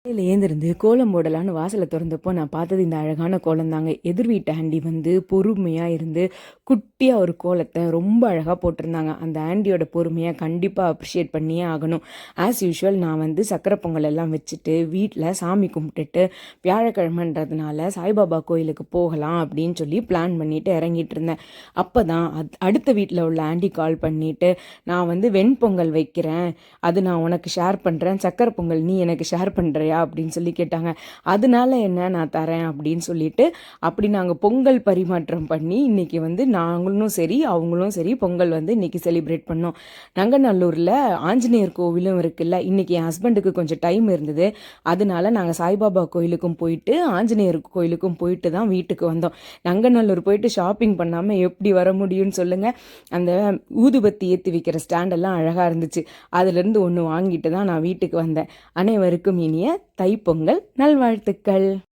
காலையில் ஏந்திருந்து கோலம் போடலான்னு வாசலை திறந்தப்போ நான் பார்த்தது இந்த அழகான கோலம் தாங்க. எதிர் வீட்டு ஆண்டி வந்து பொறுமையாக இருந்து குட்டியாக ஒரு கோலத்தை ரொம்ப அழகாக போட்டிருந்தாங்க. அந்த ஆண்டியோட பொறுமையாக கண்டிப்பாக அப்ரிஷியேட் பண்ணியே ஆகணும். ஆஸ் யூஷுவல் நான் வந்து சக்கரை பொங்கல் எல்லாம் வச்சுட்டு வீட்டில் சாமி கும்பிட்டுட்டு வியாழக்கிழமைன்றதுனால சாய்பாபா கோயிலுக்கு போகலாம் அப்படின்னு சொல்லி பிளான் பண்ணிட்டு இறங்கிட்டு இருந்தேன். அப்போ தான் அடுத்த வீட்டில் உள்ள ஆண்டி கால் பண்ணிட்டு, நான் வந்து வெண்பொங்கல் வைக்கிறேன், அது நான் உனக்கு ஷேர் பண்ணுறேன், சக்கரை பொங்கல் நீ எனக்கு ஷேர் பண்ணுறியா அப்படின்னு சொல்லி கேட்டாங்க. அதனால என்ன, நான் தரேன் அப்படின்னு சொல்லிட்டு அப்படி நாங்கள் பொங்கல் பரிமாற்றம் பண்ணி இன்னைக்கு வந்து நாங்களும் சரி அவங்களும் சரி பொங்கல் வந்து இன்னைக்கு செலிப்ரேட் பண்ணோம். நங்கநல்லூரில் ஆஞ்சநேயர் கோவிலும் இருக்குல்ல, இன்னைக்கு என் ஹஸ்பண்டுக்கு கொஞ்சம் டைம் இருந்தது. அதனால நாங்கள் சாய்பாபா கோயிலுக்கும் போயிட்டு ஆஞ்சநேயர் கோயிலுக்கும் போயிட்டு தான் வீட்டுக்கு வந்தோம். நங்கநல்லூர் போயிட்டு ஷாப்பிங் பண்ணாமல் எப்படி வர முடியும்னு சொல்லுங்கள். அந்த ஊதுபத்தி ஏற்றி வைக்கிற ஸ்டாண்டெல்லாம் அழகாக இருந்துச்சு. அதுலேருந்து ஒன்று வாங்கிட்டு தான் நான் வீட்டுக்கு வந்தேன். அனைவருக்கும் இனிய தைப்பொங்கல் நல்வாழ்த்துக்கள்.